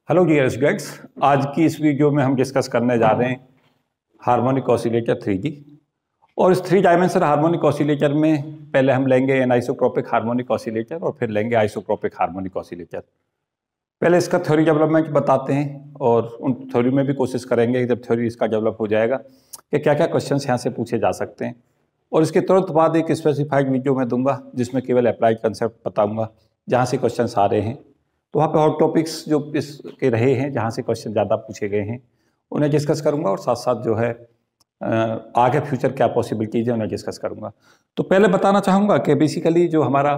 Hello dear students, आज की इस वीडियो में हम डिस्कस करने जा रहे हैं हार्मोनिक ऑसिलेटर 3D। और इस 3 डायमेंशनल हार्मोनिक ऑसिलेटर में पहले हम लेंगे एनाइसोट्रोपिक हार्मोनिक ऑसिलेटर और फिर लेंगे आइसोट्रोपिक हार्मोनिक ऑसिलेटर। पहले इसका थ्योरी डेवलपमेंट बताते हैं और उन थ्योरी में भी कोशिश करेंगे जब थ्योरी इसका डेवलप हो जाएगा कि क्या क्या क्वेश्चन यहाँ से पूछे जा सकते हैं। और इसके तुरंत बाद एक स्पेसिफाइड वीडियो मैं दूंगा जिसमें केवल अप्लाइड कंसेप्ट बताऊंगा जहाँ से क्वेश्चन आ रहे हैं। तो वहाँ पे हॉट टॉपिक्स जो इसके रहे हैं जहाँ से क्वेश्चन ज़्यादा पूछे गए हैं उन्हें डिस्कस करूँगा और साथ साथ जो है आगे फ्यूचर क्या पॉसिबिलिटीज़ है उन्हें डिस्कस करूँगा। तो पहले बताना चाहूँगा कि बेसिकली जो हमारा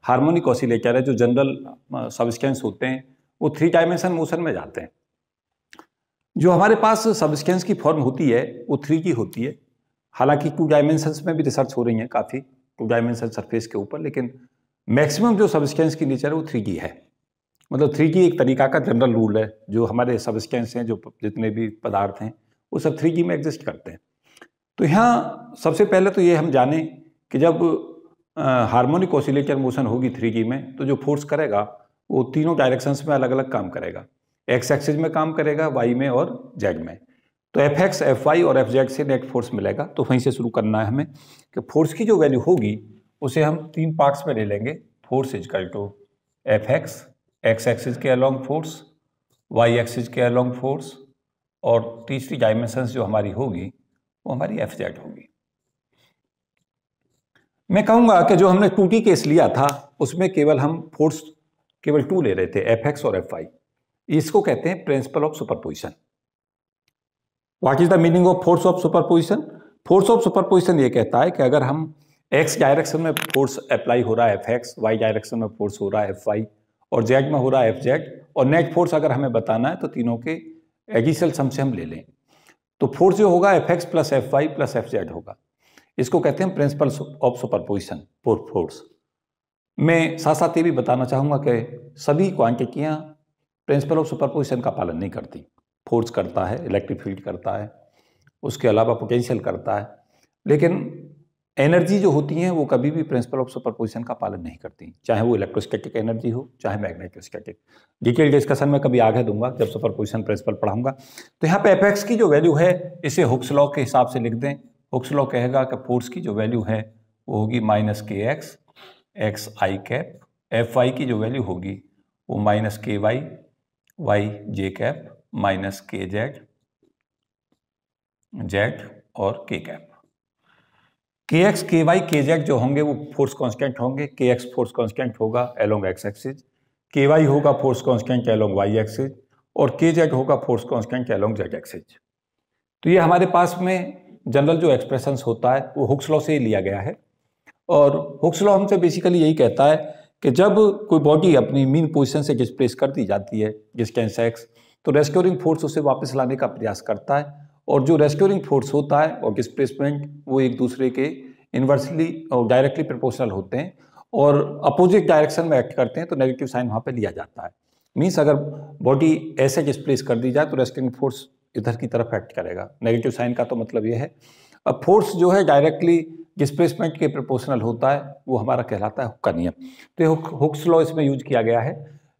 हार्मोनिक ऑसिलेटर है, जो जनरल सबस्टेंस होते हैं वो 3 डायमेंशन मोशन में जाते हैं। जो हमारे पास सबस्टेंस की फॉर्म होती है वो 3D होती है। हालांकि 2 डायमेंशंस में भी रिसर्च हो रही है काफ़ी, 2 डायमेंशन सरफेस के ऊपर, लेकिन मैक्सिमम जो सबस्टेंस की नेचर है वो 3D है। मतलब 3D एक तरीका का जनरल रूल है। जो हमारे सबस्टेंस हैं, जो जितने भी पदार्थ हैं वो सब 3D में एग्जिस्ट करते हैं। तो यहाँ सबसे पहले तो ये हम जानें कि जब हार्मोनिक ऑसिलेटर मोशन होगी 3D में तो जो फोर्स करेगा वो तीनों डायरेक्शंस में अलग अलग काम करेगा। एक्स एक्सिस में काम करेगा, वाई में और जेड में। तो एफ एक्स, एफ वाई और एफ जेड से नेट फोर्स मिलेगा। तो वहीं से शुरू करना है हमें कि फोर्स की जो वैल्यू होगी उसे हम 3 पार्ट्स में ले लेंगे। Force equal to F X, X axis के अलोंग फोर्स, वाई एक्सिस के अलोंग फोर्स, और तीसरी डायमेंशंस जो हमारी होगी वो हमारी एफ जेड होगी। मैं कहूँगा कि जो हमने 2D केस लिया था उसमें केवल हम फोर्स केवल 2 ले रहे थे, एफ एक्स और एफ वाई। इसको कहते हैं principle of superposition. What is the meaning of force of superposition? Force of superposition ये कहता है कि अगर हम एक्स डायरेक्शन में फोर्स अप्लाई हो रहा है एफ एक्स, वाई डायरेक्शन में फोर्स हो रहा है एफ वाई और जेड में हो रहा है एफ जेड, और नेट फोर्स अगर हमें बताना है तो तीनों के एडिशनल सम से हम ले लें तो फोर्स जो होगा F X plus F Y plus F Z होगा। इसको कहते हैं principle of superposition for force. मैं साथ साथ ये भी बताना चाहूँगा कि सभी क्वांटिटियाँ प्रिंसिपल ऑफ सुपरपोजिशन का पालन नहीं करती। फोर्स करता है, इलेक्ट्रिक फील्ड करता है, उसके अलावा पोटेंशियल करता है, लेकिन एनर्जी जो होती हैं वो कभी भी प्रिंसिपल ऑफ सुपरपोजिशन का पालन नहीं करती, चाहे वो इलेक्ट्रोस्टैटिक एनर्जी हो चाहे मैग्नेटोस्टैटिक। डिटेल डिस्कशन में कभी आगे दूंगा जब सुपरपोजिशन प्रिंसिपल पढ़ाऊंगा। तो यहाँ पे एफ एक्स की जो वैल्यू है इसे हुक्स लॉ के हिसाब से लिख दें। हुक्स लॉ कहेगा कि फोर्स की जो वैल्यू है वो होगी माइनस के एक्स एक्स आई कैप, एफ वाई की जो वैल्यू होगी वो माइनस के वाई वाई जे कैप माइनस के जेड जेड और के कैप। के एक्स के वाई के जेड जो होंगे वो फोर्स कांस्टेंट होंगे। के एक्स फोर्स कांस्टेंट होगा along X axis, K Y होगा force constant along Y axis और के जेड होगा force constant along Z axis. तो ये हमारे पास में जनरल जो एक्सप्रेशंस होता है वो हुक्स लॉ से ही लिया गया है। और हुक्स लॉ हमसे बेसिकली यही कहता है कि जब कोई बॉडी अपनी मीन पोजीशन से डिस्प्लेस कर दी जाती है डिस्टेंस एक्स, तो रेस्क्योरिंग फोर्स उसे वापस लाने का प्रयास करता है। और जो रेस्क्योरिंग फोर्स होता है और डिस्प्लेसमेंट वो एक दूसरे के इन्वर्सली और डायरेक्टली प्रोपोर्शनल होते हैं और अपोजिट डायरेक्शन में एक्ट करते हैं, तो नेगेटिव साइन वहाँ पे लिया जाता है। मीन्स अगर बॉडी ऐसे डिस्प्लेस कर दी जाए तो रेस्क्योरिंग फोर्स इधर की तरफ एक्ट करेगा। नेगेटिव साइन का तो मतलब ये है। अब फोर्स जो है डायरेक्टली डिस्प्लेसमेंट के प्रोपोर्शनल होता है, वो हमारा कहलाता है हुक का नियम। तो हुक्स लॉ इसमें यूज किया गया है।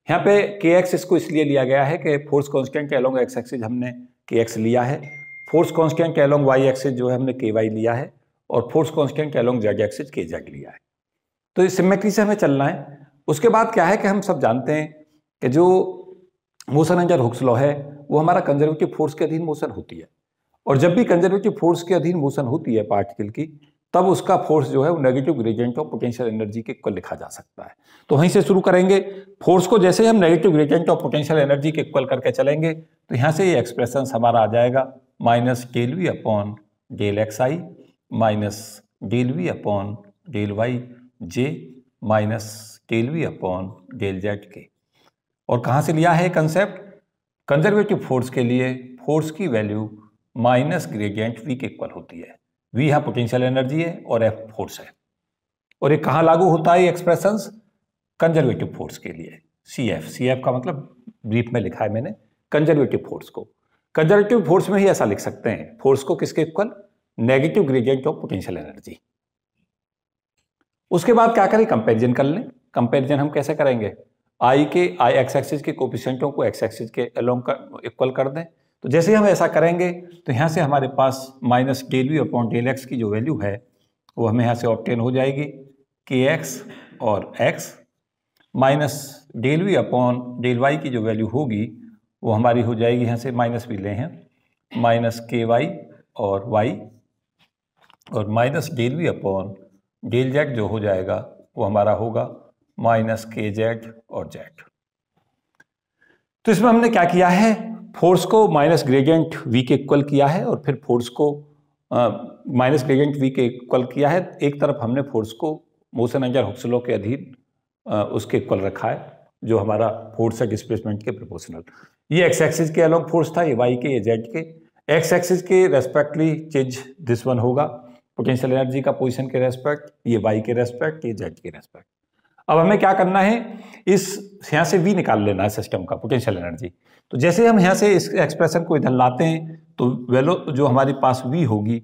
यहाँ पे के एक्स इसको इसलिए लिया गया है कि फोर्स कांस्टेंट के अलोंग एक्स एक्सिस हमने के एक्स लिया है, फोर्स कांस्टेंट के अलोंग वाई एक्सिस जो है हमने के वाई लिया है और फोर्स कांस्टेंट के अलोंग जेड एक्सिस के जेड लिया है। तो इस सिमेट्री से हमें चलना है। उसके बाद क्या है कि हम सब जानते हैं कि जो मोशन अंडर हुक्स लॉ है वो हमारा कंजर्वेटिव फोर्स के अधीन मोशन होती है। और जब भी कंजर्वेटिव फोर्स के अधीन मोशन होती है पार्टिकल की, तब उसका फोर्स जो है वो negative gradient of potential energy के इक्वल लिखा जा सकता है। तो वहीं से शुरू करेंगे। फोर्स को जैसे हम negative gradient of potential energy के इक्वल करके चलेंगे तो यहाँ से ये एक्सप्रेशन हमारा आ जाएगा minus del V upon del X I minus del V upon del Y J minus del V upon del Z K. और कहाँ से लिया है कंसेप्ट? कंजर्वेटिव फोर्स के लिए फोर्स की वैल्यू माइनस ग्रेडियंट वी के इक्वल होती है। वी यहाँ पोटेंशियल एनर्जी है और एफ फोर्स है। और ये कहाँ लागू होता है एक्सप्रेशंस? कंजर्वेटिव फोर्स के लिए सी एफ। सी एफ का मतलब ब्रीफ में लिखा है मैंने कंजर्वेटिव फोर्स को। कंजर्वेटिव फोर्स में ही ऐसा लिख सकते हैं, फोर्स को किसके equal? Negative gradient of potential energy. उसके बाद क्या करें? कंपैरिजन कर लें। कंपैरिजन हम कैसे करेंगे? आई एक्स एक्सिस के कोफिशिएंटों को एक्स एक्सिस के अलोंग इक्वल कर दें। तो जैसे हम ऐसा करेंगे तो यहाँ से हमारे पास minus del V upon del X की जो वैल्यू है वो हमें यहाँ से ऑब्टेन हो जाएगी, के एक्स और X minus del V upon del Y की जो वैल्यू होगी वो हमारी हो जाएगी, यहाँ से माइनस भी ले हैं, माइनस के वाई और वाई और minus del V upon del Z जो हो जाएगा वो हमारा होगा माइनस के जेड और जेड। तो इसमें हमने क्या किया है, फोर्स को माइनस ग्रेडियंट वी के इक्वल किया है और फिर फोर्स को माइनस ग्रेडियंट वी के इक्वल किया है। एक तरफ हमने फोर्स को मोशन अंडर हुक्स लॉ के अधीन उसके इक्वल रखा है जो हमारा फोर्स है डिस्प्लेसमेंट के प्रोपोर्शनल। ये एक्स एक्सिस के अलोंग फोर्स था, ये वाई के, ये जेड के। एक्स एक्सिस के रेस्पेक्टली चेंज दिस वन होगा पोटेंशियल एनर्जी का पोजीशन के रेस्पेक्ट, ये वाई के रेस्पेक्ट, ये जेड के रेस्पेक्ट। अब हमें क्या करना है, इस यहाँ से वी निकाल लेना है सिस्टम का पोटेंशियल एनर्जी। तो जैसे हम यहाँ से इस एक्सप्रेशन को इधर लाते हैं तो वैल्यू जो हमारे पास वी होगी,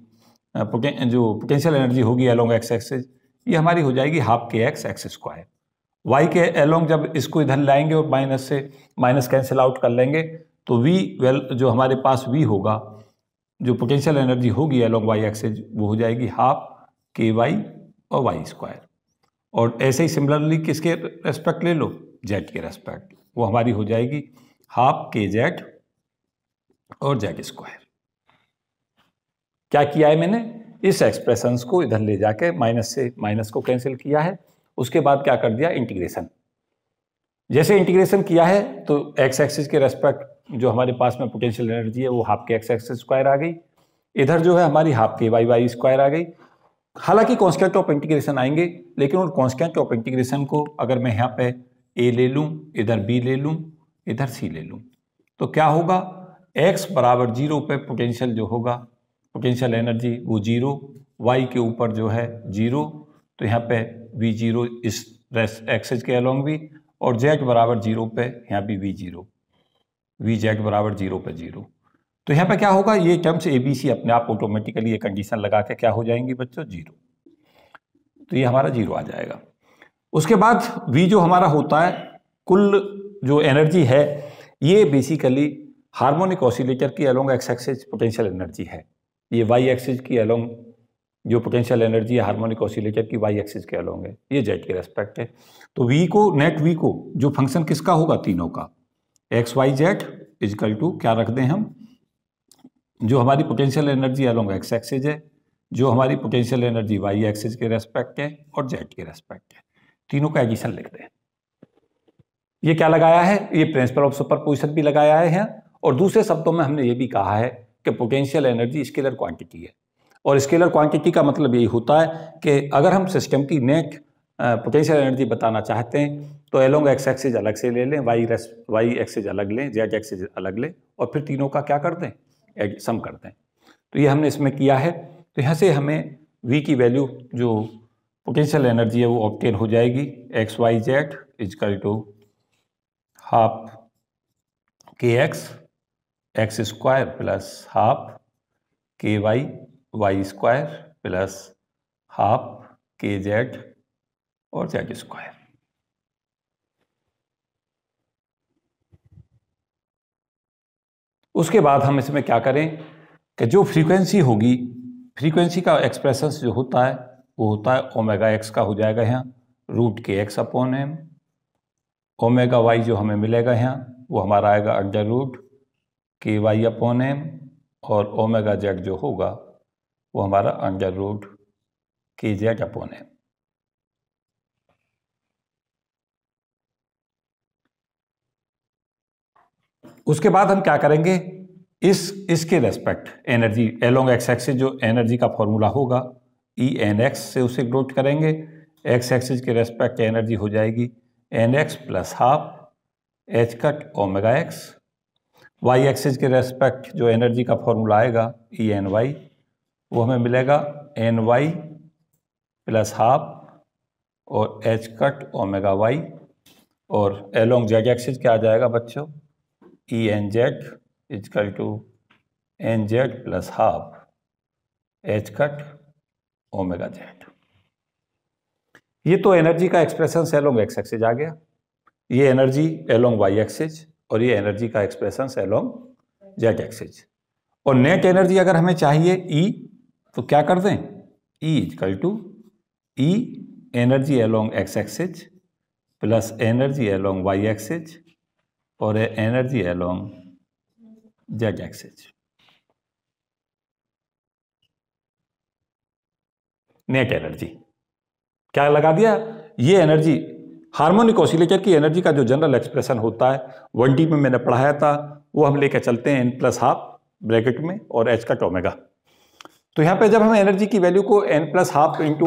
जो पोटेंशियल एनर्जी होगी अलोंग एक्स एक्सिस, ये हमारी हो जाएगी half K x x square. Y के अलोंग जब इसको इधर लाएंगे और माइनस से माइनस कैंसिल आउट कर लेंगे तो वी जो हमारे पास वी होगा, जो पोटेंशियल एनर्जी होगी अलोंग वाई एक्सिस, वो हो जाएगी हाफ के वाई और वाई स्क्वायर। और ऐसे ही सिमिलरली किसके रेस्पेक्ट ले लो, जेड के रेस्पेक्ट, वो हमारी हो जाएगी हाफ के जेड और जेड स्क्वायर। क्या किया है मैंने, इस एक्सप्रेशंस को इधर ले जाके माइनस से माइनस को कैंसिल किया है, उसके बाद क्या कर दिया, इंटीग्रेशन। जैसे इंटीग्रेशन किया है तो एक्स एक्सिस के रेस्पेक्ट जो हमारे पास में पोटेंशियल एनर्जी है वो half K x x square आ गई, इधर जो है हमारी half K Y Y square आ गई। हालांकि कांस्टेंट ऑफ इंटीग्रेशन आएंगे, लेकिन उन कांस्टेंट ऑफ इंटीग्रेशन को अगर मैं यहाँ पे ए ले लूँ, इधर बी ले लूँ, इधर सी ले लूँ, तो क्या होगा, x बराबर 0 पे पोटेंशियल जो होगा, पोटेंशियल एनर्जी वो 0, y के ऊपर जो है 0, तो यहाँ पे v0 इस एक्सिस के अलोंग भी, और z बराबर 0 पे यहाँ भी v0, vz बराबर 0 पे 0। तो यहाँ पे क्या होगा, ये टर्म्स ए बी सी अपने आप ऑटोमेटिकली ये कंडीशन लगा के क्या हो जाएंगी बच्चों, 0। तो ये हमारा 0 आ जाएगा। उसके बाद v जो हमारा होता है, कुल जो एनर्जी है, ये बेसिकली हार्मोनिक ऑसिलेटर की along X axis potential energy है। ये वाई एक्सिस की अलोंग जो पोटेंशियल एनर्जी है हार्मोनिक ऑसिलेटर की वाई एक्सिस के अलोंग है, ये जेड के रेस्पेक्ट है। तो v को, नेट v को, जो फंक्शन किसका होगा, तीनों का, X Y Z is equal to क्या रख दें हम, जो हमारी potential energy along X axis है, जो हमारी पोटेंशियल एनर्जी वाई एक्सिस के रेस्पेक्ट है और जेड के रेस्पेक्ट है, तीनों का एडिशन लिख दें। ये क्या लगाया है, ये प्रिंसिपल ऑफ सुपरपोजिशन भी लगाया है यहाँ। और दूसरे शब्दों में हमने ये भी कहा है कि पोटेंशियल एनर्जी स्केलर क्वांटिटी है, और स्केलर क्वांटिटी का मतलब यही होता है कि अगर हम सिस्टम की नेट पोटेंशियल एनर्जी बताना चाहते हैं तो अलोंग एक्स एक्सिस अलग से ले लें, वाई एक्सिस अलग लें, जेड एक्सिस अलग लें, और फिर तीनों का क्या कर दें, सम कर दें। तो ये हमने इसमें किया है। तो यहाँ से हमें v की वैल्यू जो पोटेंशियल एनर्जी है वो ऑब्टेन हो जाएगी, X Y Z is equal to half K X square plus half K Y square plus half K Z और जेड स्क्वायर। उसके बाद हम इसमें क्या करें कि जो फ्रीक्वेंसी होगी, फ्रीक्वेंसी का एक्सप्रेशन जो होता है वो होता है ओमेगा एक्स का हो जाएगा यहाँ root K X upon M, omega Y जो हमें मिलेगा यहाँ वो हमारा आएगा under root K Y upon M, और ओमेगा जेड जो होगा वो हमारा under root K Z upon M. उसके बाद हम क्या करेंगे, इसके respect energy along X axis जो एनर्जी का फॉर्मूला होगा ई एन एक्स से उसे नोट करेंगे। एक्स एक्सिस के रेस्पेक्ट एनर्जी हो जाएगी N X plus half H cut omega X. Y axis के रेस्पेक्ट जो एनर्जी का फॉर्मूला आएगा ई एन वाई, वो हमें मिलेगा एन वाई प्लस हाफ और एच कट ओमेगा वाई, और अलोंग जेड एक्सिस क्या आ जाएगा बच्चों, E N Z is equal to N Z plus half H cut omega Z. ये तो एनर्जी का एक्सप्रेशन अलोंग एक्स एक्सिस आ गया। ये एनर्जी एलोंग वाई एक्सिस और ये एनर्जी का एक्सप्रेशन एलोंग जेड एक्सिस। और नेट एनर्जी अगर हमें चाहिए E, तो क्या कर दें, E equal to E energy along X axis plus energy along Y axis और energy along Z axis. Net energy क्या लगा दिया, ये एनर्जी हार्मोनिक ऑसिलेटर की एनर्जी का जो जनरल एक्सप्रेशन होता है 1D में मैंने पढ़ाया था, वो हम लेके चलते हैं n+12 ब्रैकेट में और h का ओमेगा। तो यहाँ पे जब हम एनर्जी की वैल्यू को n+12 इंटू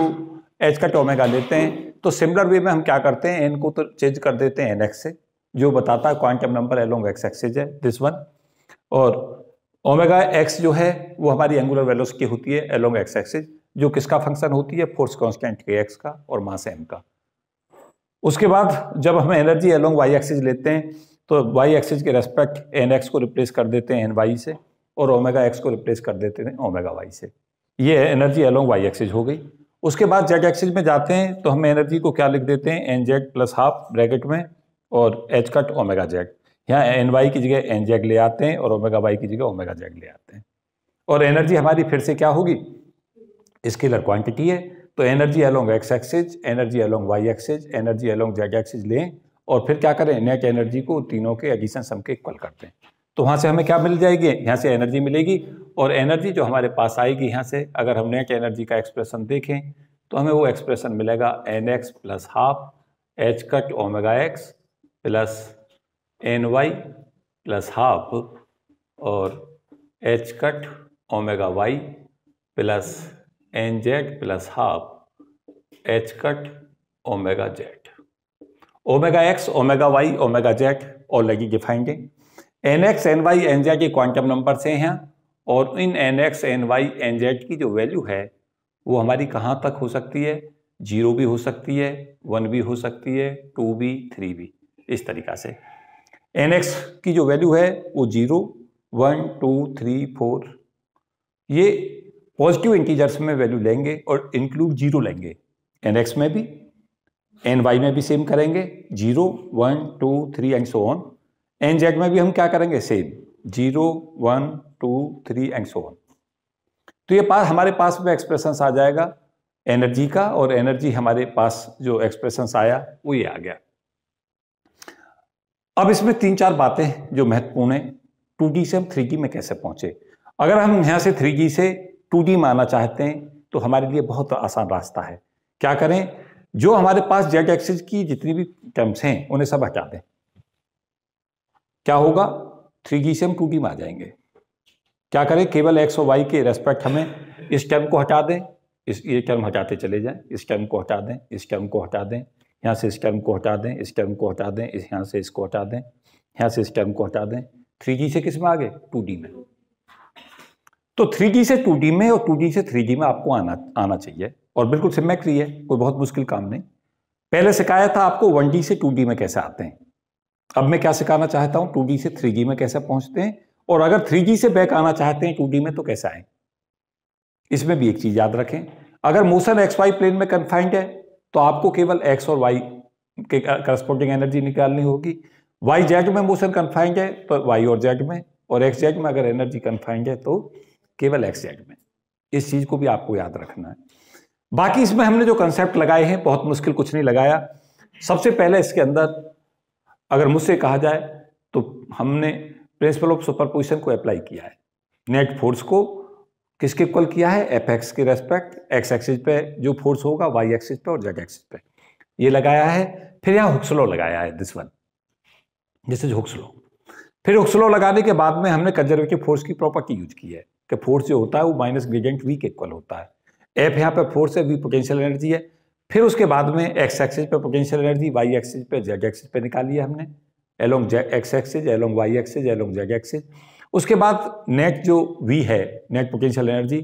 h का ओमेगा लेते हैं तो सिमिलर वे में हम क्या करते हैं, n को तो चेंज कर देते हैं nx से, जो बताता है quantum number along X axis है दिस वन, और ओमेगा x जो है वो हमारी एंगुलर वेलोसिटी होती है एलोंग एक्स एक्सिस, जो किसका फंक्शन होती है, फोर्स कांस्टेंट kx का और मास m का। उसके बाद जब हम एनर्जी एलोंग वाई एक्सिस लेते हैं तो वाई एक्सिस के रेस्पेक्ट nx को रिप्लेस कर देते हैं ny से और ओमेगा x को रिप्लेस कर देते हैं ओमेगा y से। ये एनर्जी एलोंग वाई एक्सिस हो गई। उसके बाद जेड एक्सिस में जाते हैं तो हम एनर्जी को क्या लिख देते हैं, nz+12 ब्रैकेट में और h कट ओमेगा जेड। यहाँ ny की जगह nz ले आते हैं और ओमेगा y की जगह ओमेगा जेड ले आते हैं। और एनर्जी हमारी फिर से क्या होगी, स्केलर क्वांटिटी है, तो energy along X axis, energy along Y axis, energy along Z axis लें और फिर क्या करें, नेट एनर्जी को तीनों के एडिशन सम के इक्वल करते हैं। तो वहाँ से हमें क्या मिल जाएगी, यहाँ से एनर्जी मिलेगी और एनर्जी जो हमारे पास आएगी यहाँ से, अगर हम नेट एनर्जी का एक्सप्रेशन देखें तो हमें वो एक्सप्रेशन मिलेगा nx plus half h cut omega x plus ny plus half और h cut omega y plus nz plus half h cut omega Z. Omega X, omega Y, omega Z already defined है। nx, ny, nz के quantum number से हैं और इन nx, ny, nz की जो value है वो हमारी कहाँ तक हो सकती है, 0 भी हो सकती है, 1 भी हो सकती है, 2 भी, 3 भी, इस तरीका से। nx की जो वैल्यू है वो 0, 1, 2, 3, 4 ये पॉजिटिव इंटीजर्स में वैल्यू लेंगे और इंक्लूड 0 लेंगे, nx में भी ny में भी सेम करेंगे 0, 1, 2, 3 एंड सो ऑन। nz में भी हम क्या करेंगे, सेम 0, 1, 2, 3 एंड सो ऑन। तो ये हमारे पास में एक्सप्रेशन आ जाएगा एनर्जी का, और एनर्जी हमारे पास जो एक्सप्रेशन आया वो ये आ गया। अब इसमें 3-4 बातें जो महत्वपूर्ण है, 2D से हम 3D में कैसे पहुंचे। अगर हम यहाँ से 3D से 2D में आना चाहते हैं तो हमारे लिए बहुत आसान रास्ता है। क्या करें, जो हमारे पास जेड एक्सिस की जितनी भी टर्म्स हैं उन्हें सब हटा दें। क्या होगा, 3D से हम 2D में आ जाएंगे। क्या करें, केवल एक्स और वाई के रेस्पेक्ट हमें इस टर्म को हटा दें, ये टर्म हटाते चले जाएं, इस टर्म को हटा दें, इस टर्म को हटा दें, यहाँ से इस टर्म को हटा दें, इस टर्म को हटा दें, यहाँ से इसको हटा दें, यहाँ से इस टर्म को हटा दें। 3D से किस में आ गए, 2D में। तो 3D से 2D में और 2D से 3D में आपको आना चाहिए और बिल्कुल सिमेट्री है, कोई बहुत मुश्किल काम नहीं। पहले सिखाया था आपको 1D से 2D में कैसे आते हैं, अब मैं क्या सिखाना चाहता हूं, 2D से 3D में कैसे पहुंचते हैं, और अगर 3D से बैक आना चाहते हैं 2D में तो कैसे आए। इसमें भी एक चीज याद रखें, अगर मोशन XY प्लेन में कन्फाइंड है तो आपको केवल X और Y के करस्पॉन्डिंग एनर्जी निकालनी होगी। YZ में मोशन कन्फाइंड है तो Y और Z में, और XZ में अगर एनर्जी कन्फाइंड है तो केवल XZ में। इस चीज को भी आपको याद रखना है। बाकी इसमें हमने जो कंसेप्ट लगाए हैं बहुत मुश्किल कुछ नहीं लगाया। सबसे पहले इसके अंदर अगर मुझसे कहा जाए तो हमने प्रिंसिपल ऑफ सुपरपोजिशन को अप्लाई किया है। नेट फोर्स को किसके इक्वल किया है, एफ के रेस्पेक्ट एक्स एक्सिस पे जो फोर्स होगा वाई एक्सिस पे और जेड एक्सिस पे ये लगाया है। फिर यहाँ हुक्स लॉ लगाया है, this one, this is Hooke's law. फिर हुक्स लॉ लगाने के बाद में हमने कंजर्वेटिव फोर्स की प्रॉपर्टी यूज की है कि फोर्स जो होता है वो माइनस ग्रेडियंट वी के इक्वल होता है। एफ यहाँ पे फोर्स है, वी पोटेंशियल एनर्जी है। फिर उसके बाद में एक्स एक्सिस पे पोटेंशियल एनर्जी, वाई एक्सिस पे, जेड एक्सिस पे निकाली है हमने, along X axis, along Y axis, along Z axis. उसके बाद नेट जो वी है, नेट पोटेंशियल एनर्जी,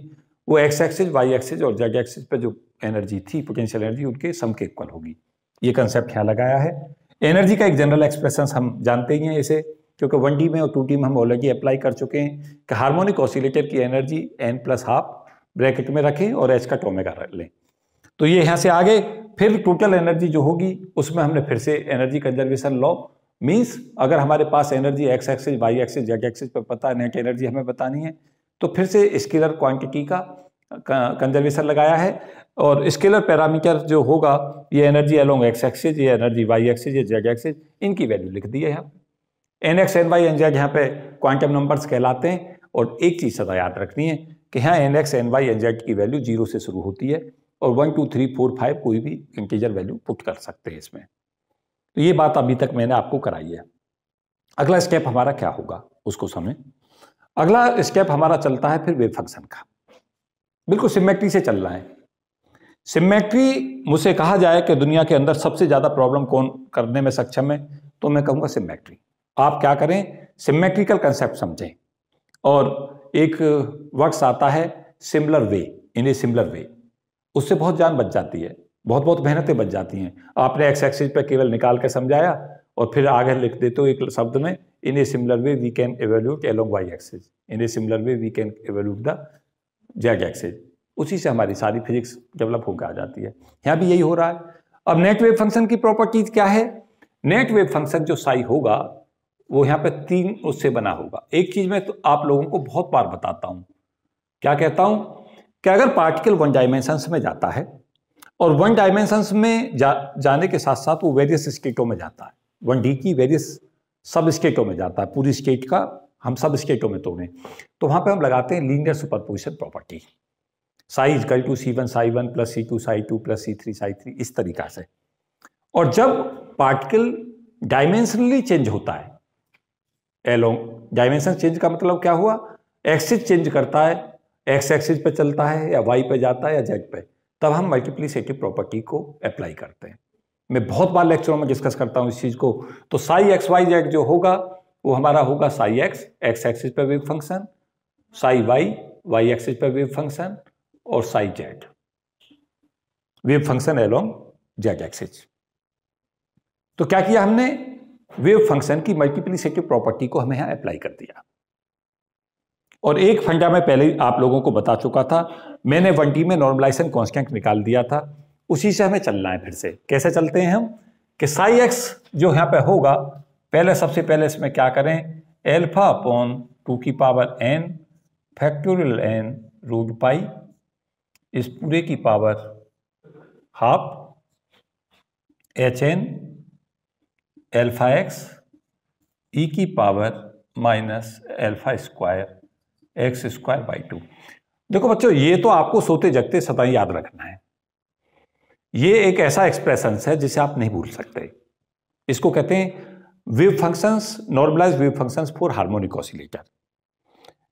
वो एक्स एक्सिस, वाई एक्सिस और जेड एक्सिस पे जो एनर्जी थी पोटेंशियल एनर्जी उनके सम के इक्वल होगी। ये कंसेप्ट यहाँ लगाया है। एनर्जी का एक जनरल एक्सप्रेशन हम जानते ही हैं इसे, क्योंकि 1D में और 2D में हम ऑलरेडी अप्लाई कर चुके हैं कि हार्मोनिक ऑसिलेटर की एनर्जी n+12 ब्रैकेट में रखें और h का ओमेगा लें। तो ये यहाँ से आगे फिर टोटल एनर्जी जो होगी उसमें हमने फिर से एनर्जी कंजर्वेशन लॉ, मीन्स अगर हमारे पास energy X axis Y axis Z axis पर पता है, नेट एनर्जी हमें बतानी है, तो फिर से स्केलर क्वांटिटी का कंजर्वेशन लगाया है। और स्केलर पैरामीटर जो होगा ये एनर्जी अलोंग एक्स एक्सिस, ये एनर्जी वाई एक्सिस, ये जेड एक्सिस, इनकी वैल्यू लिख दी है यहाँ पे। N X N Y N Z यहाँ पे क्वांटम नंबर्स कहलाते हैं। और एक चीज़ सदा याद रखनी है कि यहाँ N X N Y N Z की वैल्यू 0 से शुरू होती है और 1 2 3 4 5 कोई भी इंटीजर वैल्यू पुट कर सकते हैं इसमें। तो ये बात अभी तक मैंने आपको कराई है। अगला स्टेप हमारा क्या होगा उसको समझें। अगला स्टेप हमारा चलता है फिर वेव फंक्शन का। बिल्कुल सिमेट्री से चल रहा है। सिमेट्री मुझसे कहा जाए कि दुनिया के अंदर सबसे ज्यादा प्रॉब्लम कौन करने में सक्षम है, तो मैं कहूँगा सिमेट्री। आप क्या करें, सिमेट्रिकल कंसेप्ट समझें। और एक वर्ड्स आता है similar way, in a similar वे, उससे बहुत जान बच जाती है, बहुत मेहनतें बच जाती हैं। आपने एक्स एक्सिस पे केवल निकाल के समझाया और फिर आगे लिख देते हो एक शब्द में, in a similar way we can evaluate along Y axis, in a similar way we can evaluate the Z axis. उसी से हमारी सारी फिजिक्स डेवलप होकर आ जाती है। यहाँ भी यही हो रहा है। अब नेट वेव फंक्शन की प्रॉपर्टीज क्या है? नेट वेव फंक्शन जो साई होगा वो यहाँ पे 3 उससे बना होगा। एक चीज मैं तो आप लोगों को बहुत बार बताता हूं, क्या कहता हूं कि अगर पार्टिकल 1 डायमेंशंस में जाता है और 1 डायमेंशंस में जाने के साथ साथ वो वेरियस स्टेटों में जाता है, 1D की वेरियस सब स्टेटों में जाता है, पूरी स्टेट का हम सब स्टेटों में तोड़ें, तो वहां पे हम लगाते हैं linear superposition property, psi equal to C1 psi 1 plus C2 psi 2 plus C3 psi 3, इस तरीका से। और जब पार्टिकल डायमेंशनली चेंज होता है, एलोंग डायमेंशन चेंज का मतलब क्या हुआ, एक्सिस चेंज करता है, एक्स एक्सिस पे चलता है या वाई पे जाता है या जेड पे, तब हम मल्टीप्लिसिटी प्रॉपर्टी को अप्लाई करते हैं। मैं बहुत बार लेक्चरों में डिस्कस करता हूं इस चीज को। तो साई एक्स वाई जेड जो होगा वो हमारा होगा साई एक्स, एक्स एक्सिस पे wave function, psi Y, Y axis पे वेव फंक्शन, और psi Z wave function along Z axis. तो क्या किया हमने, वेव फंक्शन की मल्टीप्लिसिटी प्रॉपर्टी को हमें यहां अप्लाई कर दिया। और एक फंडा मैं पहले ही आप लोगों को बता चुका था, मैंने 1D में नॉर्मलाइजेशन कांस्टेंट निकाल दिया था, उसी से हमें चलना है। फिर से कैसे चलते हैं हम, कि साई एक्स जो यहाँ पे होगा, पहले सबसे पहले इसमें क्या करें, एल्फा अपॉन 2 की power n factorial n root pi, इस पूरे की power half hn alpha X E की power minus alpha square X square by 2। देखो बच्चों, ये तो आपको सोते जगते सदा याद रखना है। ये एक ऐसा एक्सप्रेशन है जिसे आप नहीं भूल सकते। इसको कहते हैं wave functions, normalized wave functions for harmonic oscillator.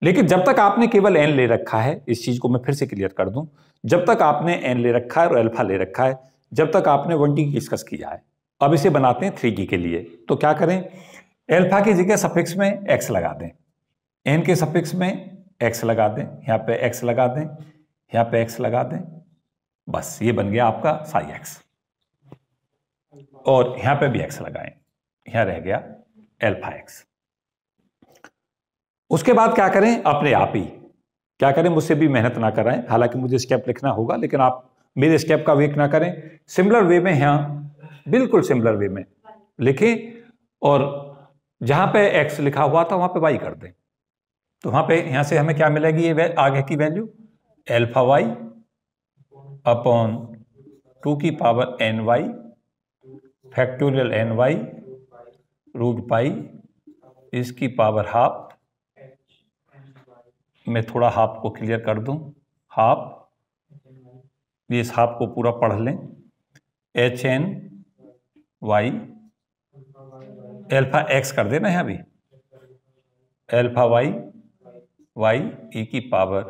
लेकिन जब तक आपने केवल n ले रखा है, इस चीज को मैं फिर से क्लियर कर दूं, जब तक आपने n ले रखा है और अल्फा ले रखा है, जब तक आपने 1D डिस्कस किया है। अब इसे बनाते हैं 3D के लिए। तो क्या करें, अल्फा की जगह सफिक्स में x लगा दें, n के सफिक्स में x लगा दें, यहाँ पे x लगा दें, यहाँ पे x लगा दें, बस ये बन गया आपका साई एक्स। और यहाँ पे भी x लगाएं, यहाँ रह गया एल्फा एक्स। उसके बाद क्या करें, अपने आप ही क्या करें, मुझसे भी मेहनत ना कराएं, हालांकि मुझे स्टेप लिखना होगा, लेकिन आप मेरे स्टेप का वेट ना करें, सिमिलर वे में यहाँ बिल्कुल सिमिलर वे में लिखें, और जहां पे x लिखा हुआ था वहां पे y कर दें। तो वहां पे यहां से हमें क्या मिलेगी, ये आगे की वैल्यू एल्फा वाई अपॉन 2 की power n Y factorial n Y root pi, इसकी पावर हाफ, मैं थोड़ा हाफ को क्लियर कर दूं, हाफ, ये इस हाफ को पूरा पढ़ लें, H N Y, alpha X कर देना यहां भी, एल्फा वाई वाई ई की पावर,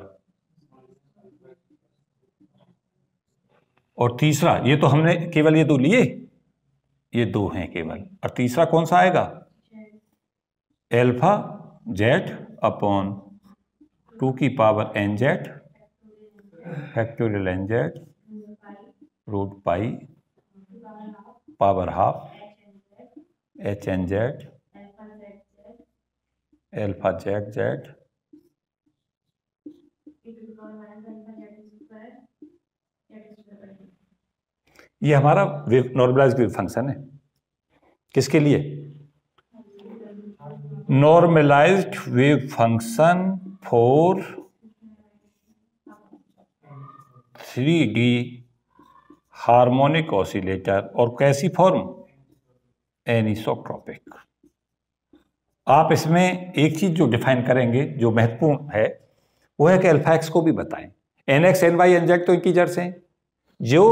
और तीसरा, ये तो हमने केवल ये 2 लिए, ये 2 हैं केवल, और तीसरा कौन सा आएगा, एल्फा जेड अपॉन 2 की power N Z factorial N Z root pi power half H N Z alpha Z Z ये हमारा नॉर्मलाइज्ड वेव फंक्शन है। किसके लिए? Normalized wave function for 3D harmonic oscillator. और कैसी फॉर्म? एनिसोट्रॉपिक। आप इसमें एक चीज जो डिफाइन करेंगे जो महत्वपूर्ण है वो है कि अल्फा एक्स को भी बताएं। N X N Y N Z तो इंटीजर्स हैं जो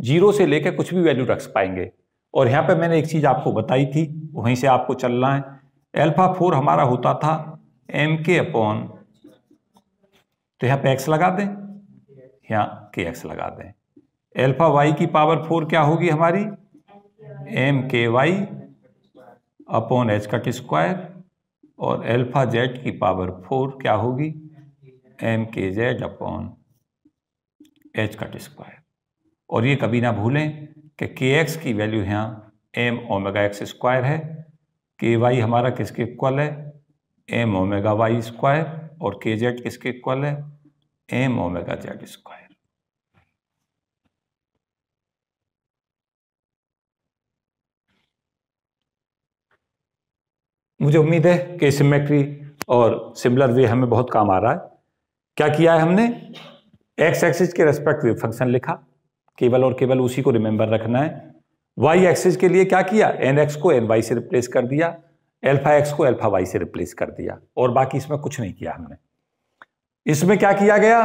0 से लेकर कुछ भी वैल्यू रख पाएंगे। और यहां पे मैंने एक चीज आपको बताई थी, वहीं से आपको चलना है। अल्फा 4 हमारा होता था एम के अपॉन, तो यहां पे एक्स लगा दें, यहां के एक्स लगा दें। अल्फा वाई की पावर 4 क्या होगी हमारी? M K Y upon H cut square. और अल्फा जेड की पावर 4 क्या होगी? M K Z upon H cut square. और ये कभी ना भूलें कि के एक्स की वैल्यू यहाँ एम ओमेगा एक्स स्क्वायर है, के वाई हमारा किसके इक्वल है? M omega Y square. और के जेड किसके इक्वल है? M omega Z square. मुझे उम्मीद है कि सिमेट्री और सिमिलर वे हमें बहुत काम आ रहा है। क्या किया है हमने? एक्स एक्सिस के रेस्पेक्ट वेव फंक्शन लिखा, केवल और केवल उसी को रिमेंबर रखना है। वाई एक्सिस के लिए क्या किया? एन एक्स को एन वाई से रिप्लेस कर दिया, अल्फा एक्स को अल्फा वाई से रिप्लेस कर दिया, और बाकी इसमें कुछ नहीं किया हमने। इसमें क्या किया गया?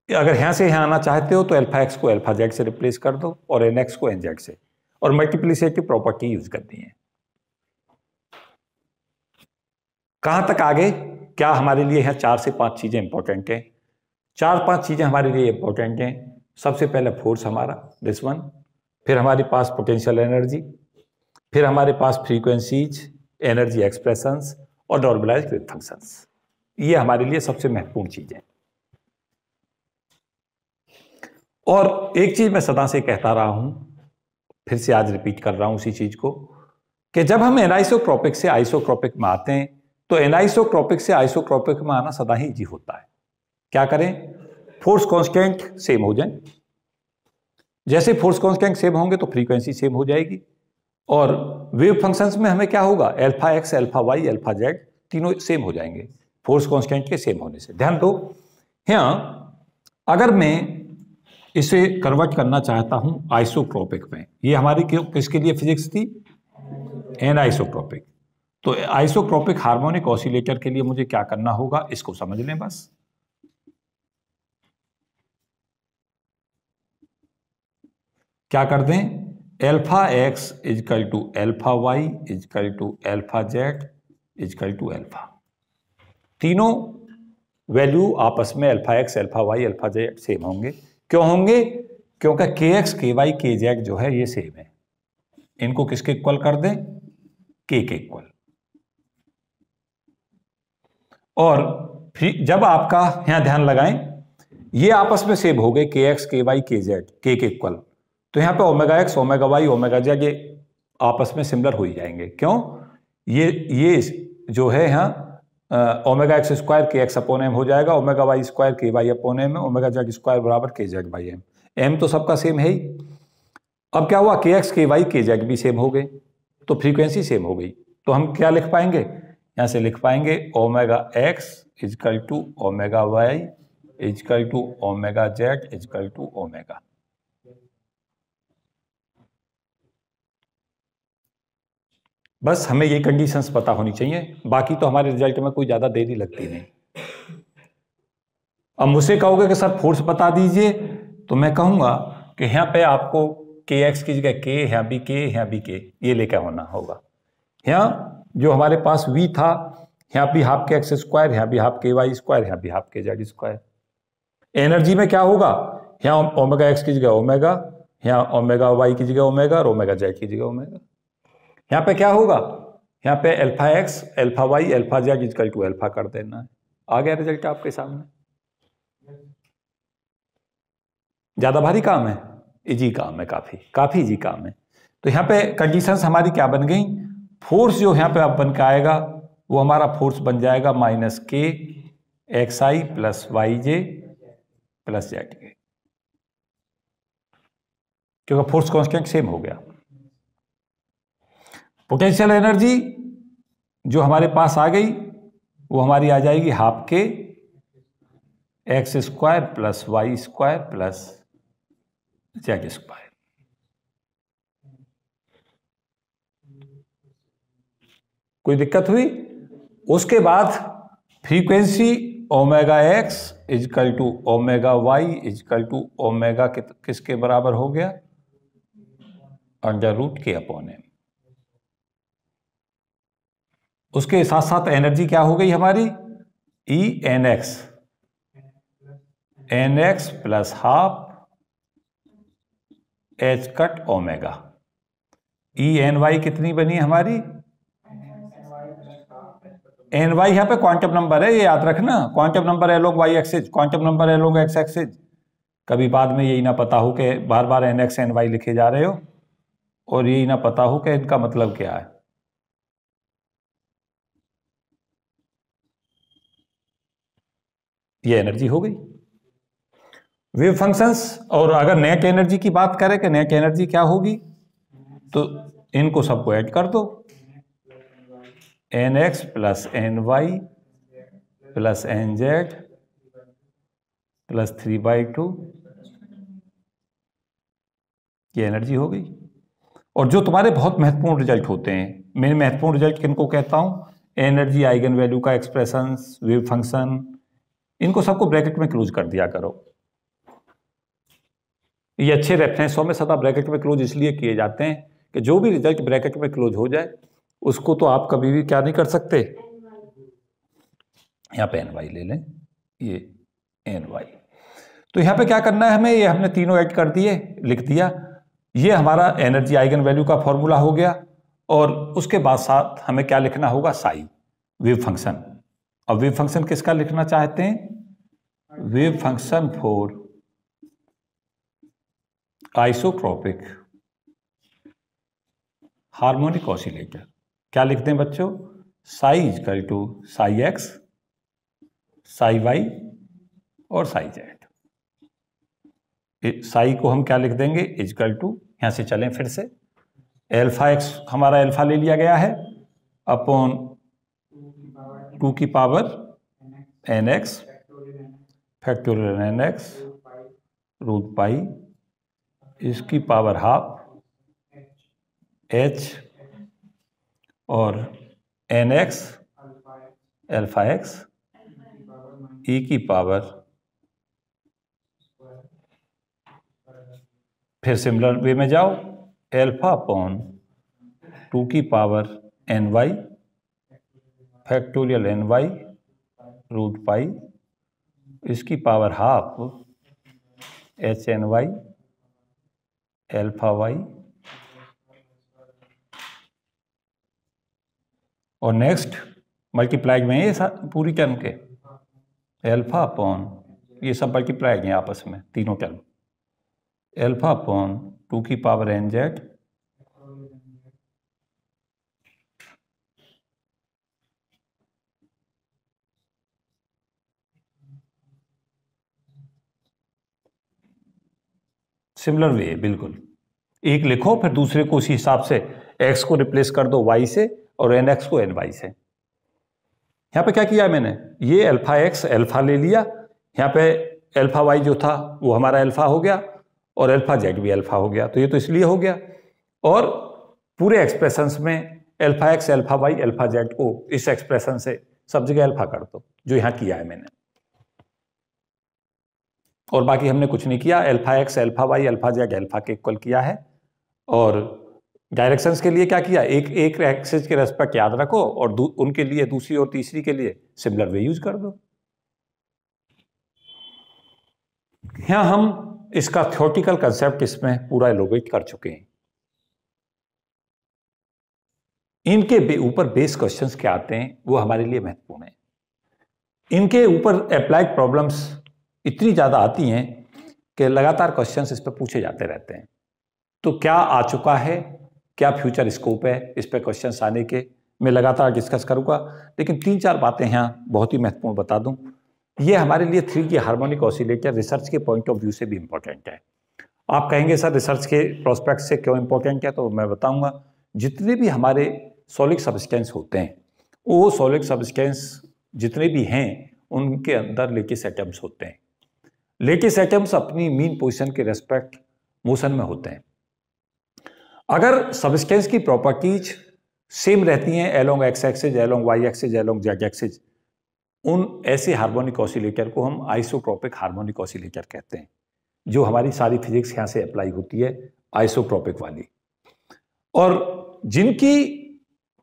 अगर यहां से यहां आना चाहते हो तो अल्फा एक्स को अल्फा जेड से रिप्लेस कर दो और एन एक्स को एन जेड से, और मल्टीप्लिसिटी प्रॉपर्टी यूज करनी है। कहां तक आगे? क्या हमारे लिए यहां 4 से 5 चीजें इंपॉर्टेंट हैं। 4-5 चीजें हमारे लिए इंपॉर्टेंट हैं। सबसे पहले फोर्स हमारा दिस वन, फिर हमारे पास पोटेंशियल एनर्जी, फिर हमारे पास फ्रीक्वेंसीज, एनर्जी एक्सप्रेशंस और नॉर्मलाइज्ड वेव फंक्शंस। ये हमारे लिए सबसे महत्वपूर्ण चीजें। और एक चीज मैं सदा से कहता रहा हूं, फिर से आज रिपीट कर रहा हूं उसी चीज को, कि जब हम एनाइसोट्रोपिक से आइसोट्रोपिक में आते हैं तो एनाइसोट्रोपिक से आइसोट्रोपिक में आना सदा ही इजी होता है। क्या करें? फोर्स कांस्टेंट सेम हो जाए। जैसे फोर्स कांस्टेंट सेम होंगे तो फ्रीक्वेंसी सेम हो जाएगी। और वेव फंक्शंस में हमें क्या होगा? Alpha X, alpha Y, alpha Z तीनों सेम हो जाएंगे फोर्स कांस्टेंट के सेम होने से। ध्यान दो, यहां अगर मैं इसे कन्वर्ट करना चाहता हूं आइसोट्रोपिक में, ये हमारी किसके लिए फिजिक्स थी? एनाइसोट्रोपिक। तो आइसोट्रोपिक हार्मोनिक ऑसिलेटर के लिए मुझे क्या करना होगा? इसको समझ लें बस। क्या कर दें? Alpha X is equal to alpha Y is equal to alpha Z is equal to alpha. तीनों वैल्यू आपस में alpha X, alpha Y, alpha Z same होंगे। क्यों होंगे? क्योंकि के एक्स, के वाई, के जेड जो है ये सेम है। इनको किसके इक्वल कर दें? के इक्वल। और फिर जब आपका यहां ध्यान लगाएं, ये आपस में सेम हो गए, के एक्स, के वाई, के जेड के इक्वल, तो यहां पे omega X, omega Y, omega Z ये आपस में सिमिलर हो ही जाएंगे। क्यों? ये जो है यहां ओमेगा एक्स स्क्वायर के एक्स अपॉन एम हो जाएगा, ओमेगा वाई स्क्वायर के वाई अपॉन एम है, ओमेगा जेड स्क्वायर बराबर के जेड बाई एम। एम तो सबका सेम है ही। अब क्या हुआ? के एक्स, के वाई, के जेड भी सेम हो गए, तो फ्रीक्वेंसी सेम हो गई। तो हम क्या लिख पाएंगे? यहां से लिख पाएंगे omega X is equal to omega Y is equal to omega Z is equal to omega. बस हमें ये कंडीशंस पता होनी चाहिए, बाकी तो हमारे रिजल्ट में कोई ज्यादा देरी लगती नहीं। अब मुझसे कहोगे कि सर फोर्स बता दीजिए, तो मैं कहूंगा कि यहां पे आपको के एक्स की जगह के, यहाँ भी के, यहाँ भी के, ये लेकर होना होगा। यहाँ जो हमारे पास v था, यहाँ भी हाफ के एक्स स्क्वायर, यहाँ भी हाफ के वाई स्क्वायर, यहाँ भी half K Z square. Energy में क्या होगा? यहाँ ओमेगा एक्स की जगह ओमेगा, यहाँ ओमेगा वाई की जगह ओमेगा और ओमेगा जेड की जगह ओमेगा। यहाँ पे क्या होगा? यहाँ पे alpha X, alpha Y, alpha Z is equal to alpha कर देना है। आ गया रिजल्ट आपके सामने। ज्यादा भारी काम है? इजी काम है, काफी इजी काम है। तो यहाँ पे कंडीशंस हमारी क्या बन गई? फोर्स जो यहाँ पे अब बन के आएगा वो हमारा फोर्स बन जाएगा माइनस के एक्स आई प्लस वाई जे प्लस जेड के। क्योंकि फोर्स कांस्टेंट सेम हो गया। पोटेंशियल एनर्जी जो हमारे पास आ गई वो हमारी आ जाएगी half K X square plus Y square plus Z square. कोई दिक्कत हुई? उसके बाद frequency omega X is equal to omega Y is equal to omega किसके बराबर हो गया? Under root K upon M. उसके साथ साथ एनर्जी क्या हो गई हमारी? E N X plus half H cut omega. E N Y कितनी बनी हमारी? एन वाई यहां पे क्वांटम नंबर है, ये याद रखना। Quantum number along Y axis, quantum number along X axis. कभी बाद में यही ना पता हो कि बार बार एन एक्स एन वाई लिखे जा रहे हो और यही ना पता हो कि इनका मतलब क्या है। ये एनर्जी हो गई वेव फंक्शंस। और अगर नेट एनर्जी की बात करें कि नेट एनर्जी क्या होगी, तो इनको सबको ऐड कर दो। N X plus N Y plus N Z plus 3/2, ये एनर्जी हो गई। और जो तुम्हारे बहुत महत्वपूर्ण रिजल्ट होते हैं, मैं महत्वपूर्ण रिजल्ट किनको कहता हूं? एनर्जी, आइगन वैल्यू का एक्सप्रेशंस, वेव फंक्शन, इनको सबको ब्रैकेट में क्लोज कर दिया करो। ये अच्छे रेफरेंसों में सदा ब्रैकेट में क्लोज इसलिए किए जाते हैं कि जो भी रिजल्ट ब्रैकेट में क्लोज हो जाए उसको तो आप कभी भी क्या नहीं कर सकते। यहाँ पे एन वाई ले लें, ये एन वाई। तो यहाँ पे क्या करना है हमें? ये हमने तीनों ऐड कर दिए, लिख दिया। ये हमारा एनर्जी आइगन वैल्यू का फॉर्मूला हो गया। और उसके बाद साथ हमें क्या लिखना होगा? Psi, wave function. अब वेव फंक्शन किसका लिखना चाहते हैं? Wave function for isotropic harmonic oscillator. क्या लिखते हैं बच्चों? Psi is equal to psi X, psi Y और साई जेड। साई को हम क्या लिख देंगे? इजकल टू, यहां से चलें फिर से, एल्फा एक्स हमारा एल्फा ले लिया गया है अपॉन 2 की power N X factorial N X root pi, इसकी पावर हाफ एच और N X alpha X E की पावर, फिर सिमिलर वे में जाओ, एल्फा अपॉन 2 की power N Y factorial N Y root pi, इसकी power half H N Y alpha Y. और next multiply में ये पूरी टर्म के एल्फा अपॉन, ये सब मल्टीप्लाई हैं आपस में तीनों टर्म, एल्फा अपॉन 2 की power N Z similar way, बिल्कुल एक लिखो फिर दूसरे को उसी हिसाब से, एक्स को रिप्लेस कर दो वाई से और एन एक्स को एन वाई से। यहाँ पे क्या किया मैंने? ये अल्फा एक्स अल्फा ले लिया, यहाँ पे अल्फा वाई जो था वो हमारा अल्फा हो गया और अल्फा जेड भी अल्फा हो गया। तो ये तो इसलिए हो गया। और पूरे एक्सप्रेशंस में alpha X alpha Y alpha Z को इस एक्सप्रेशन से सब जगह अल्फा कर दो, जो यहाँ किया है मैंने। और बाकी हमने कुछ नहीं किया, alpha X alpha Y alpha Z alpha के इक्वल किया है। और डायरेक्शंस के लिए क्या किया? एक एक्सिस के रेस्पेक्ट याद रखो और उनके लिए दूसरी और तीसरी के लिए सिमिलर वे यूज कर दो। यहां हम इसका थ्योरेटिकल कंसेप्ट इसमें पूरा एलोबरेट कर चुके हैं। इनके ऊपर बेस क्वेश्चंस क्या आते हैं वो हमारे लिए महत्वपूर्ण है। इनके ऊपर अप्लाइड प्रॉब्लम्स इतनी ज्यादा आती हैं कि लगातार क्वेश्चंस इस पर पूछे जाते रहते हैं। तो क्या आ चुका है, क्या फ्यूचर स्कोप है इस पर क्वेश्चंस आने के, मैं लगातार डिस्कस करूंगा। लेकिन 3-4 बातें यहाँ बहुत ही महत्वपूर्ण बता दूं। ये हमारे लिए 3G हार्मोनिक ऑसिलेटर रिसर्च के पॉइंट ऑफ व्यू से भी इंपॉर्टेंट है। आप कहेंगे सर रिसर्च के प्रोस्पेक्ट से क्यों इंपॉर्टेंट है, तो मैं बताऊंगा। जितने भी हमारे सॉलिड सब्सटेंस होते हैं, वो सॉलिड सब्सटेंस जितने भी हैं उनके अंदर लेटिस एटम्स होते हैं। लेटिस एटम्स अपनी मीन पोजीशन के रेस्पेक्ट मोशन में होते हैं। अगर सब्सटेंस की प्रॉपर्टीज सेम रहती हैं along X axis, along Y axis, along Z axis, उन ऐसे हार्मोनिक ऑसिलेटर को हम आइसोट्रोपिक हार्मोनिक ऑसिलेटर कहते हैं, जो हमारी सारी फिजिक्स यहाँ से अप्लाई होती है आइसोट्रोपिक वाली। और जिनकी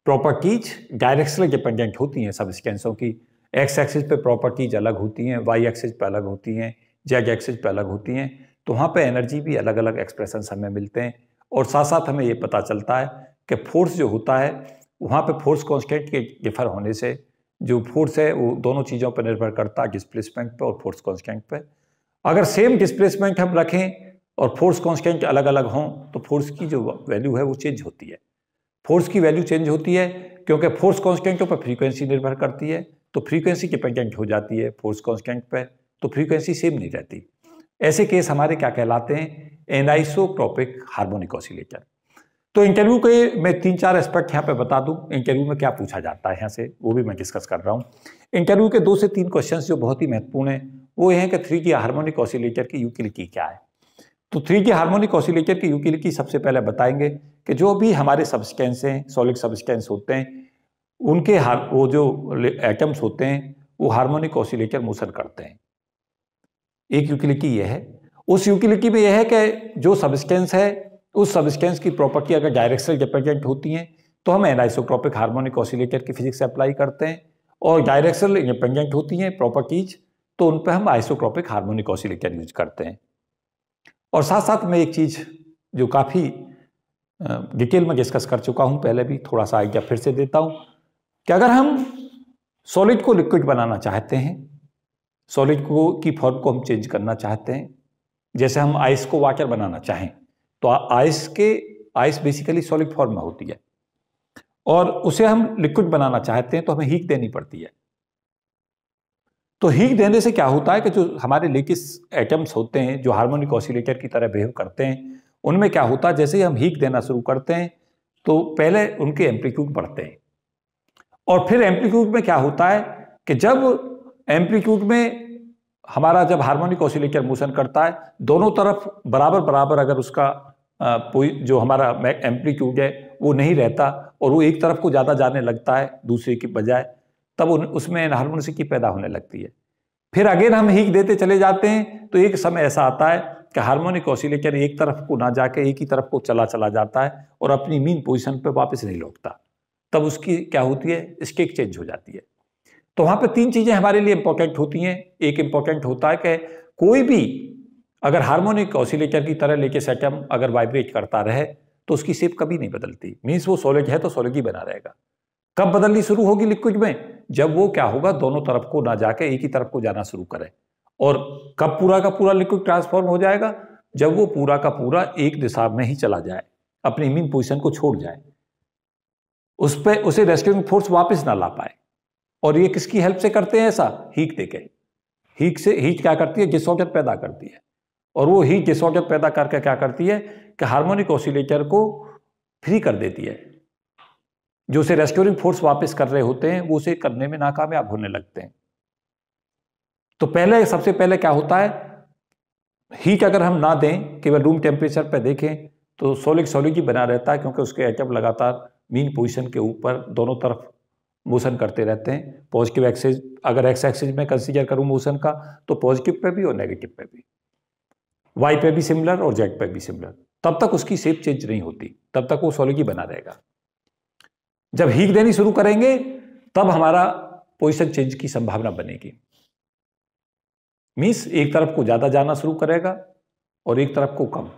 प्रॉपर्टीज डायरेक्शनल डिपेंडेंट होती हैं सब्सटेंसों की, एक्स एक्सिस पे प्रॉपर्टीज अलग होती हैं, वाई एक्सिस पे अलग होती हैं, जेड एक्सिस पे अलग होती हैं, तो वहाँ पे एनर्जी भी अलग अलग एक्सप्रेशन हमें मिलते हैं। और साथ साथ हमें ये पता चलता है कि फोर्स जो होता है वहाँ पे फोर्स कांस्टेंट के डिफर होने से जो फोर्स है वो दोनों चीज़ों पर निर्भर करता है, डिस्प्लेसमेंट पे और फोर्स कांस्टेंट पे। अगर सेम डिस्प्लेसमेंट हम रखें और फोर्स कांस्टेंट अलग अलग हों तो फोर्स की जो वैल्यू है वो चेंज होती है। फोर्स की वैल्यू चेंज होती है क्योंकि फोर्स कांस्टेंटों पर फ्रीक्वेंसी निर्भर करती है, तो फ्रीक्वेंसी डिपेंडेंट हो जाती है फोर्स कांस्टेंट पे, तो फ्रीक्वेंसी सेम नहीं रहती। ऐसे केस हमारे क्या कहलाते हैं, एनाइसोट्रोपिक हार्मोनिक ऑसिलेटर। तो इंटरव्यू के मैं 3-4 एस्पेक्ट यहाँ पे बता दूं, इंटरव्यू में क्या पूछा जाता है यहाँ से वो भी मैं डिस्कस कर रहा हूँ। इंटरव्यू के 2 से 3 क्वेश्चंस जो बहुत ही महत्वपूर्ण हैं वो ये हैं कि 3D हार्मोनिक ऑसिलेटर की यूटिलिटी क्या है। तो 3D हार्मोनिक ऑसिलेटर की यूटिलिटी सबसे पहले बताएंगे कि जो भी हमारे सब्सटेंस हैं, सॉलिड सब्सटेंस होते हैं, उनके वो जो एटम्स होते हैं वो हार्मोनिक ऑसिलेटर मोशन करते हैं। एक यूटिलिटी ये है। उस यूटिलिटी में यह है कि जो सब्सटेंस है उस सब्सटेंस की प्रॉपर्टी अगर डायरेक्शनल डिपेंडेंट होती हैं तो हम एनाइसोट्रोपिक हार्मोनिक ऑसिलेटर की फिजिक्स अप्लाई करते हैं, और डायरेक्शनल इंडिपेंडेंट होती हैं प्रॉपर्टीज तो उन पर हम आइसोट्रोपिक हार्मोनिक ऑसिलेटर यूज करते हैं। और साथ साथ मैं एक चीज़ जो काफ़ी डिटेल में डिस्कस कर चुका हूँ पहले भी, थोड़ा सा आइडिया फिर से देता हूँ कि अगर हम सॉलिड को लिक्विड बनाना चाहते हैं, सॉलिड को की फॉर्म को हम चेंज करना चाहते हैं, जैसे हम आइस को वाटर बनाना चाहें तो आइस बेसिकली सॉलिड फॉर्म में होती है, और उसे हम लिक्विड बनाना चाहते हैं तो हमें हीट देनी पड़ती है। तो हीट देने से क्या होता है कि जो हमारे लेटिस एटम्स होते हैं जो हार्मोनिक ऑसिलेटर की तरह बिहेव करते हैं, उनमें क्या होता है जैसे ही हम हीट देना शुरू करते हैं तो पहले उनके एम्पलीट्यूड बढ़ते हैं, और फिर एम्पलीट्यूड में क्या होता है कि जब एम्पलीट्यूड में हमारा जब हार्मोनिक ऑसिलेटर मोशन करता है दोनों तरफ बराबर बराबर अगर उसका जो हमारा एम्पलीट्यूड है वो नहीं रहता और वो एक तरफ को ज़्यादा जाने लगता है दूसरे की बजाय, तब उसमें एनहार्मोनिसिटी पैदा होने लगती है। फिर अगेन हम हीट देते चले जाते हैं तो एक समय ऐसा आता है कि हार्मोनिक ऑसिलेटर एक तरफ को ना जाके एक ही तरफ को चला जाता है और अपनी मीन पोजीशन पे वापस नहीं लौटता, तब उसकी क्या होती है, स्टेट चेंज हो जाती है। तो वहां पे 3 चीजें हमारे लिए इंपॉर्टेंट होती हैं। एक इंपॉर्टेंट होता है कि कोई भी अगर हार्मोनिक ऑसिलेटर की तरह लेटिस एटम अगर वाइब्रेट करता रहे तो उसकी शेप कभी नहीं बदलती, मीन्स वो सॉलिड है तो सॉलिड ही बना रहेगा। कब बदलनी शुरू होगी लिक्विड में, जब वो क्या होगा दोनों तरफ को ना जाके एक ही तरफ को जाना शुरू करे। और कब पूरा का पूरा लिक्विड ट्रांसफॉर्म हो जाएगा, जब वो पूरा का पूरा एक दिशा में ही चला जाए, अपनी मीन पोजीशन को छोड़ जाए, उस पे उसे रेस्क्यूइंग फोर्स वापस ना ला पाए। और ये किसकी हेल्प से करते हैं ऐसा, हीट देके। हीट क्या करती है, डिसऑर्डर पैदा करती है, और वो हीट डिसऑर्डर पैदा करके क्या करती है कि हार्मोनिक ऑसिलेटर को फ्री कर देती है। जो उसे रेस्क्यूइंग फोर्स वापस कर रहे होते हैं वो उसे करने में नाकामयाब होने लगते हैं। तो सबसे पहले क्या होता है, हीट अगर हम ना दें, केवल रूम टेम्परेचर पर देखें तो सॉलिड ही बना रहता है, क्योंकि उसके एटम लगातार मीन पोजीशन के ऊपर दोनों तरफ मोशन करते रहते हैं। पॉजिटिव एक्सिस अगर एक्स एक्सिस में कंसीडर करूं मोशन का तो पॉजिटिव पे भी और नेगेटिव पे भी, वाई पे भी सिमिलर और जेड पे भी सिमिलर, तब तक उसकी शेप चेंज नहीं होती, तब तक वो सॉलिड ही बना रहेगा। जब हीट देनी शुरू करेंगे तब हमारा पोजीशन चेंज की संभावना बनेगी, मीन्स एक तरफ को ज्यादा जाना शुरू करेगा और एक तरफ को कम।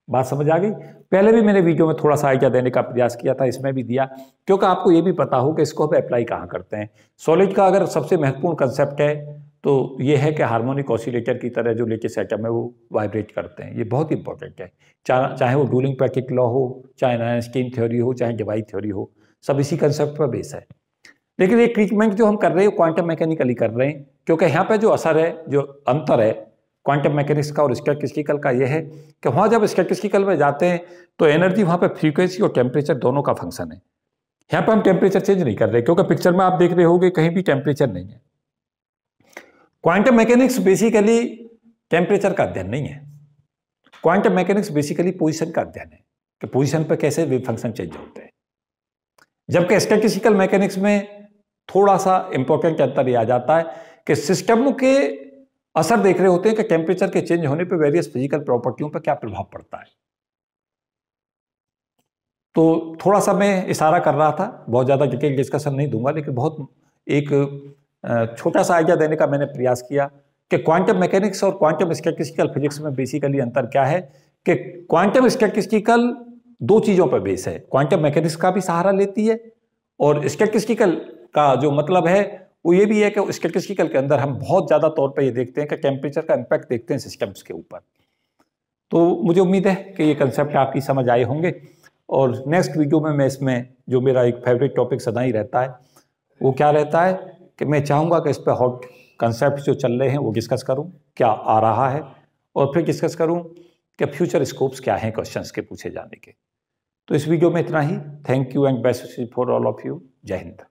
बात समझ आ गई। पहले भी मैंने वीडियो में थोड़ा सा आइडिया देने का प्रयास किया था, इसमें भी दिया, क्योंकि आपको ये भी पता हो कि इसको हम अप्लाई कहाँ करते हैं। सॉलिड का अगर सबसे महत्वपूर्ण कंसेप्ट है तो ये है कि हार्मोनिक ऑसिलेटर की तरह जो लेटिस एटम है वो वाइब्रेट करते हैं। ये बहुत इंपॉर्टेंट है, चाहे वो डूलिंग पैकेट लॉ हो, चाहे आइंस्टीन थ्योरी हो, चाहे डिवाई थ्योरी हो, सब इसी कंसेप्ट पर बेस है। लेकिन ये ट्रीटमेंट जो हम कर रहे हैं क्वांटम मैकेनिकली कर रहे हैं, क्योंकि यहाँ पे जो असर है, जो अंतर है क्वांटम मैकेनिक्स का और स्टैटिस्टिकल का ये है कि वहाँ जब स्टैटिस्टिकल में जाते हैं तो एनर्जी वहाँ पे फ्रीक्वेंसी और टेम्परेचर दोनों का फंक्शन है। यहाँ पे हम टेम्परेचर चेंज नहीं कर रहे क्योंकि पिक्चर में आप देख रहे होंगे कहीं भी टेम्परेचर नहीं है। क्वांटम मैकेनिक्स बेसिकली टेम्परेचर का अध्ययन नहीं है। क्वांटम मैकेनिक्स बेसिकली पोजीशन का अध्ययन है कि पोजीशन पर कैसे वेव फंक्शन चेंज होते हैं। जबकि स्टैटिस्टिकल मैकेनिक्स में थोड़ा सा इंपॉर्टेंट अंतर ये आ जाता है कि सिस्टम के असर देख रहे होते हैं कि टेम्परेचर के चेंज होने पर वेरियस फिजिकल प्रॉपर्टियों पर क्या प्रभाव पड़ता है। तो थोड़ा सा मैं इशारा कर रहा था, बहुत ज़्यादा डिटेल डिस्कशन नहीं दूंगा, लेकिन बहुत एक छोटा सा आइडिया देने का मैंने प्रयास किया कि क्वांटम मैकेनिक्स और क्वांटम स्टैटिस्टिकल फिजिक्स में बेसिकली अंतर क्या है कि क्वांटम स्टैटिस्टिकल दो चीज़ों पर बेस है। क्वांटम मैकेनिक्स का भी सहारा लेती है और स्टैटिस्टिकल का जो मतलब है वो ये भी है कि स्टैटिस्टिकल के अंदर हम बहुत ज़्यादा तौर पर ये देखते हैं कि टेम्परेचर का इम्पैक्ट देखते हैं सिस्टम्स के ऊपर। तो मुझे उम्मीद है कि ये कंसेप्ट आपकी समझ आए होंगे और नेक्स्ट वीडियो में मैं इसमें जो मेरा एक फेवरेट टॉपिक सदा ही रहता है वो क्या रहता है कि मैं चाहूँगा कि इस पर हॉट कंसेप्ट जो चल रहे हैं वो डिस्कस करूँ, क्या आ रहा है, और फिर डिस्कस करूँ कि फ्यूचर स्कोप्स क्या हैं क्वेश्चंस के पूछे जाने के। तो इस वीडियो में इतना ही। Thank you and best for all of you. जय हिंद।